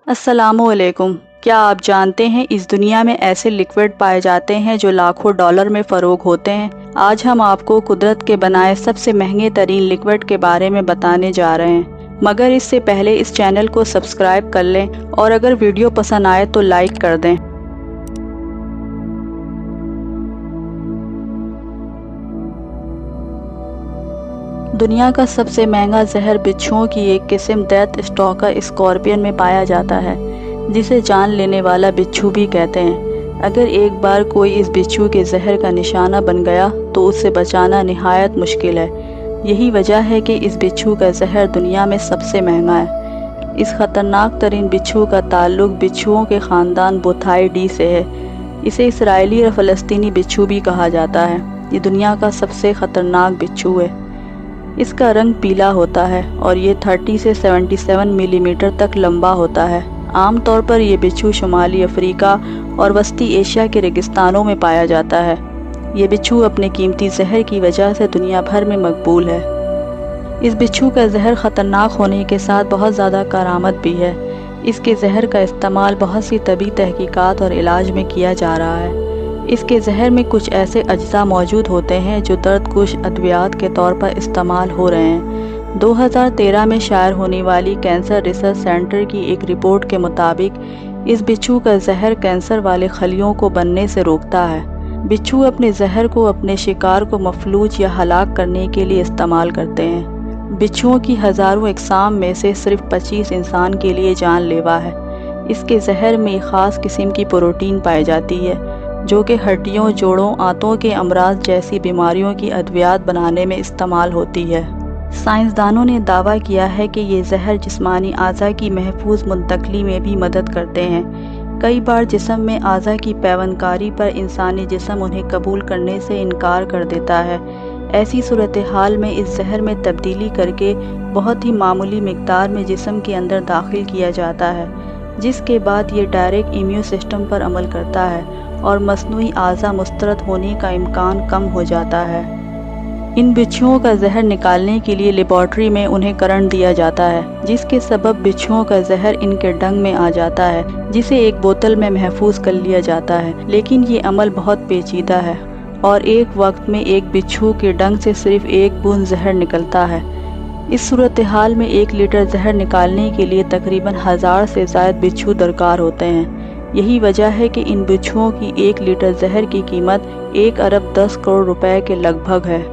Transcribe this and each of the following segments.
अस्सलामु अलैकुम। क्या आप जानते हैं इस दुनिया में ऐसे लिक्विड पाए जाते हैं जो लाखों डॉलर में फ़रोग होते हैं। आज हम आपको कुदरत के बनाए सबसे महंगे तरीन लिक्विड के बारे में बताने जा रहे हैं, मगर इससे पहले इस चैनल को सब्सक्राइब कर लें और अगर वीडियो पसंद आए तो लाइक कर दें। दुनिया का सबसे महंगा जहर बिच्छुओं की एक किस्म डेथ स्टॉकर स्कॉर्पियन में पाया जाता है, जिसे जान लेने वाला बिच्छू भी कहते हैं। अगर एक बार कोई इस बिच्छू के जहर का निशाना बन गया तो उससे बचाना निहायत मुश्किल है। यही वजह है कि इस बिच्छू का जहर दुनिया में सबसे महंगा है। इस खतरनाक तरीन बिच्छू का ताल्लुक बिच्छुओं के ख़ानदान बुथाई से है। इसे इसराइली और फ़लस्तीनी बिच्छू भी कहा जाता है। ये दुनिया का सबसे ख़तरनाक बिच्छू है। इसका रंग पीला होता है और ये 30 से 77 मिलीमीटर तक लंबा होता है। आम तौर पर ये बिच्छू शुमाली अफ्रीका और वस्ती एशिया के रेगिस्तानों में पाया जाता है। ये बिच्छू अपने कीमती जहर की वजह से दुनिया भर में मकबूल है। इस बिच्छू का जहर ख़तरनाक होने के साथ बहुत ज़्यादा करामत भी है। इसके जहर का इस्तेमाल बहुत सी तबी तहकीकात और इलाज में किया जा रहा है। इसके जहर में कुछ ऐसे अज्जा मौजूद होते हैं जो दर्दकुश अद्वियात के तौर पर इस्तेमाल हो रहे हैं। 2013 में शायर होने वाली कैंसर रिसर्च सेंटर की एक रिपोर्ट के मुताबिक इस बिच्छू का जहर कैंसर वाले खलियों को बनने से रोकता है। बिच्छू अपने जहर को अपने शिकार को मफलूज या हलाक करने के लिए इस्तेमाल करते हैं। बिच्छुओं की हज़ारों अक़साम में से सिर्फ 25 इंसान के लिए जानलेवा है। इसके जहर में एक ख़ास किस्म की प्रोटीन पाई जाती है जो कि हड्डियों, जोड़ों, आंतों के अमराज जैसी बीमारियों की अद्वियात बनाने में इस्तेमाल होती है। साइंसदानों ने दावा किया है कि ये जहर जिस्मानी आज़ा की महफूज मुंतकली में भी मदद करते हैं। कई बार जिस्म में आज़ा की पैवनकारी पर इंसानी जिस्म उन्हें कबूल करने से इनकार कर देता है। ऐसी सूरत हाल में इस जहर में तब्दीली करके बहुत ही मामूली मिकदार में जिस्म के अंदर दाखिल किया जाता है, जिसके बाद ये डायरेक्ट इम्यून सिस्टम पर अमल करता है और मसनूई आज़ा मुस्तरद होने का इम्कान कम हो जाता है। इन बिच्छुओं का जहर निकालने के लिए लेबॉर्ट्री में उन्हें करंट दिया जाता है, जिसके सबब बिच्छुओं का जहर इनके डंग में आ जाता है, जिसे एक बोतल में महफूज कर लिया जाता है। लेकिन ये अमल बहुत पेचीदा है और एक वक्त में एक बिच्छू के डंग से सिर्फ एक बूंद जहर निकलता है। इस सूरत हाल में 1 लीटर जहर निकालने के लिए तकरीबन 1000 से ज़ायद बिच्छू दरकार होते हैं। यही वजह है कि इन बिच्छुओं की 1 लीटर जहर की कीमत 1 अरब 10 करोड़ रुपए के लगभग है।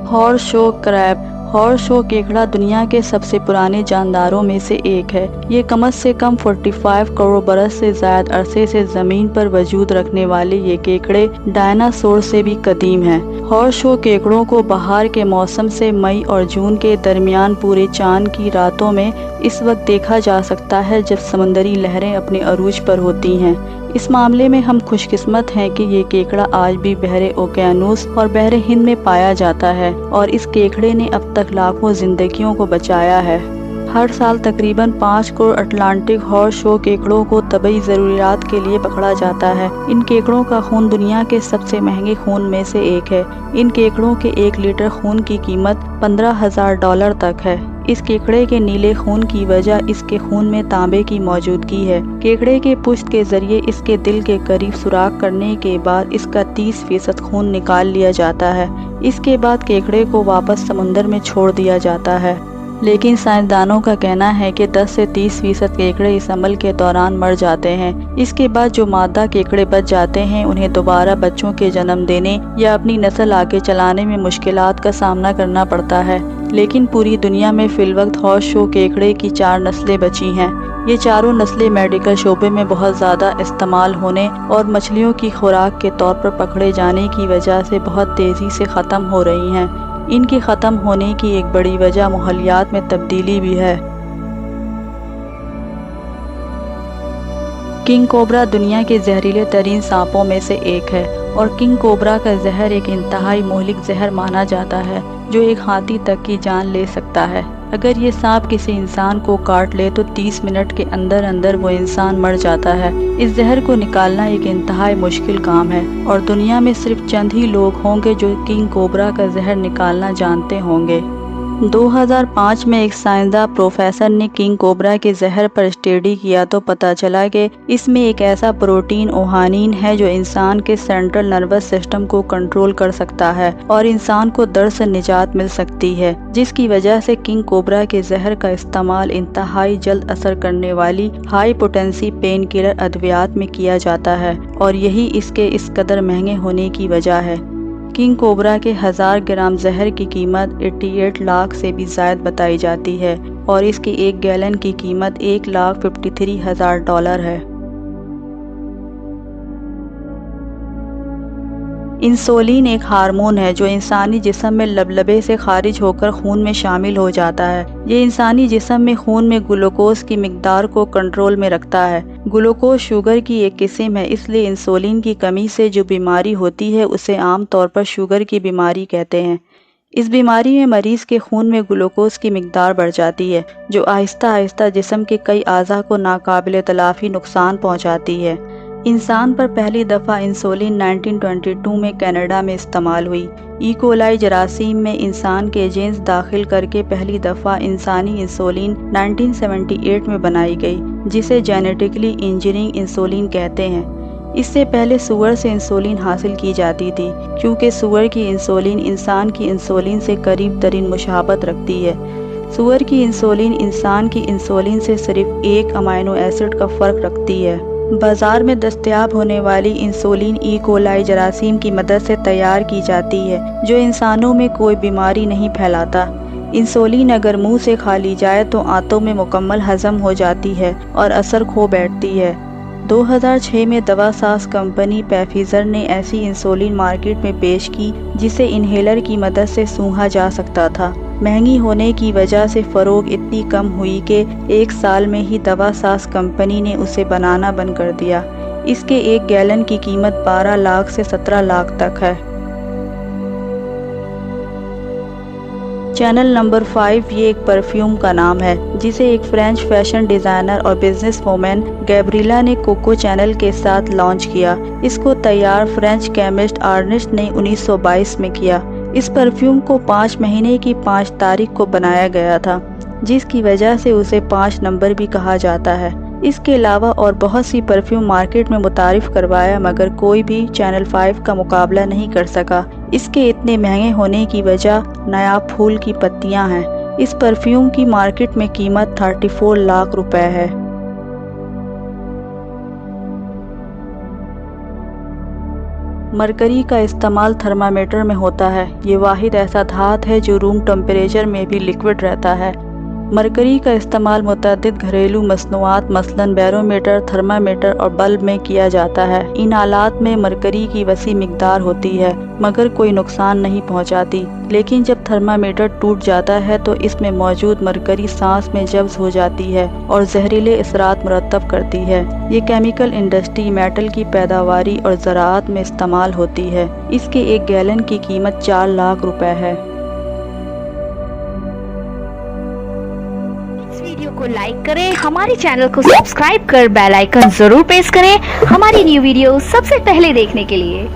हॉर्सशो क्रैब। हॉर्सशो केकड़ा दुनिया के सबसे पुराने जानदारों में से एक है। ये कम से कम 45 करोड़ बरस से ज़ायद अरसे से ज़मीन पर वजूद रखने वाले ये केकड़े डायनासोर से भी कदीम हैं। हॉर्सशो केकड़ों को बहार के मौसम से मई और जून के दरमियान पूरे चांद की रातों में इस वक्त देखा जा सकता है जब समंदरी लहरें अपने अरूज पर होती हैं। इस मामले में हम खुशकिस्मत हैं कि ये केकड़ा आज भी बहरे ओकेयानूस और बहरे हिंद में पाया जाता है और इस केकड़े ने अब तक लाखों जिंदगियों को बचाया है। हर साल तकरीबन 5 करोड़ अटलांटिक हॉर्सशो केकड़ों को तबई ज़रूरियात के लिए पकड़ा जाता है। इन केकड़ों का खून दुनिया के सबसे महंगे खून में से एक है। इन केकड़ों के 1 लीटर खून की कीमत $15,000 तक है। इस केकड़े के नीले खून की वजह इसके खून में तांबे की मौजूदगी है। केकड़े के पुष्ट के जरिए इसके दिल के करीब सुराख करने के बाद इसका 30% खून निकाल लिया जाता है। इसके बाद केकड़े को वापस समुंदर में छोड़ दिया जाता है। लेकिन साइंसदानों का कहना है कि 10 से 30% केकड़े इस अमल के दौरान मर जाते हैं। इसके बाद जो मादा केकड़े बच जाते हैं उन्हें दोबारा बच्चों के जन्म देने या अपनी नस्ल आगे चलाने में मुश्किलात का सामना करना पड़ता है। लेकिन पूरी दुनिया में फिलवक्त हॉर्सशो केकड़े की 4 नस्लें बची हैं। ये चारों नस्लें मेडिकल शोबे में बहुत ज़्यादा इस्तेमाल होने और मछलियों की खुराक के तौर पर पकड़े जाने की वजह से बहुत तेज़ी से ख़त्म हो रही हैं। इनके ख़त्म होने की एक बड़ी वजह माहौलियात में तब्दीली भी है। किंग कोबरा दुनिया के जहरीले तरीन सांपों में से एक है और किंग कोबरा का जहर एक इंतहाई मुहलिक जहर माना जाता है जो एक हाथी तक की जान ले सकता है। अगर ये सांप किसी इंसान को काट ले तो 30 मिनट के अंदर अंदर वो इंसान मर जाता है। इस जहर को निकालना एक इंतहाई मुश्किल काम है और दुनिया में सिर्फ चंद ही लोग होंगे जो किंग कोबरा का जहर निकालना जानते होंगे। 2005 में एक साइंसदान प्रोफेसर ने किंग कोबरा के जहर पर स्टडी किया तो पता चला कि इसमें एक ऐसा प्रोटीन ओहानिन है जो इंसान के सेंट्रल नर्वस सिस्टम को कंट्रोल कर सकता है और इंसान को दर्द से निजात मिल सकती है, जिसकी वजह से किंग कोबरा के जहर का इस्तेमाल इंतहाई जल्द असर करने वाली हाई पोटेंसी पेन किलर अद्वियात में किया जाता है और यही इसके इस कदर महंगे होने की वजह है। किंग कोबरा के 1000 ग्राम जहर की कीमत 88 लाख से भी ज़ायद बताई जाती है और इसके 1 गैलन की कीमत $1,53,000 है। इंसुलिन एक हार्मोन है जो इंसानी जिस्म में लबलबे से खारिज होकर खून में शामिल हो जाता है। ये इंसानी जिस्म में खून में ग्लूकोज की मिकदार को कंट्रोल में रखता है। ग्लूकोज शुगर की एक किस्म है, इसलिए इंसुलिन की कमी से जो बीमारी होती है उसे आम तौर पर शुगर की बीमारी कहते हैं। इस बीमारी में मरीज के खून में ग्लूकोज की मिकदार बढ़ जाती है जो आहिस्ता आहिस्ता जिस्म के कई अज़ा को नाकाबिले तलाफी नुकसान पहुँचाती है। इंसान पर पहली दफ़ा इंसुलिन 1922 में कनाडा में इस्तेमाल हुई। कोलाई जरासीम में इंसान के जीन्स दाखिल करके पहली दफ़ा इंसानी इंसुलिन 1978 में बनाई गई, जिसे जेनेटिकली इंजीनियरिंग इंसुलिन कहते हैं। इससे पहले सूअर से इंसुलिन हासिल की जाती थी, क्योंकि सूअर की इंसुलिन इंसान की इंसुलिन से करीब तरीन मुशाबत रखती है। सूअर की इंसुलिन इंसान की इंसुलिन से सिर्फ एक अमाइनो एसिड का फ़र्क रखती है। बाज़ार में दस्तयाब होने वाली इंसुलिन कोलाई जरासीम की मदद से तैयार की जाती है, जो इंसानों में कोई बीमारी नहीं फैलाता। इंसुलिन अगर मुंह से खा ली जाए तो आंतों में मुकम्मल हज़म हो जाती है और असर खो बैठती है। 2006 में दवा साज कंपनी पैफिज़र ने ऐसी इंसुलिन मार्केट में पेश की जिसे इन्हेलर की मदद से सूंघा जा सकता था। महंगी होने की वजह से फ़रोग इतनी कम हुई कि 1 साल में ही दवा साज कंपनी ने उसे बनाना बंद कर दिया। इसके 1 गैलन की कीमत 12 लाख से 17 लाख तक है। चैनल नंबर 5 ये एक परफ्यूम का नाम है जिसे एक फ्रेंच फैशन डिज़ाइनर और बिजनेस वूमेन गैब्रिला ने कोको चैनल के साथ लॉन्च किया। इसको तैयार फ्रेंच केमिस्ट अर्नेस्ट ने 1922 में किया। इस परफ्यूम को 5 महीने की 5 तारीख को बनाया गया था, जिसकी वजह से उसे 5 नंबर भी कहा जाता है। इसके अलावा और बहुत सी परफ्यूम मार्केट में मुतारिफ करवाया, मगर कोई भी चैनल 5 का मुकाबला नहीं कर सका। इसके इतने महंगे होने की वजह नायाब फूल की पत्तियां हैं। इस परफ्यूम की मार्केट में कीमत 34 लाख रुपए है। मरकरी का इस्तेमाल थर्मामीटर में होता है। ये वाहिद ऐसा धात है जो रूम टेम्परेचर में भी लिक्विड रहता है। मरकरी का इस्तेमाल मुतअद्दिद घरेलू मसनूआत मसलन बैरोमीटर, थर्मामीटर और बल्ब में किया जाता है। इन आलात में मरकरी की वसी मिकदार होती है मगर कोई नुकसान नहीं पहुंचाती। लेकिन जब थर्मामीटर टूट जाता है तो इसमें मौजूद मरकरी सांस में जब्स हो जाती है और जहरीले असरात मुरतब करती है। ये केमिकल इंडस्ट्री, मेटल की पैदावारी और ज़राअत में इस्तेमाल होती है। इसके 1 गैलन की कीमत 4 लाख रुपए है। वीडियो को लाइक करें, हमारे चैनल को सब्सक्राइब कर बेल आइकन जरूर प्रेस करें हमारी न्यू वीडियो सबसे पहले देखने के लिए।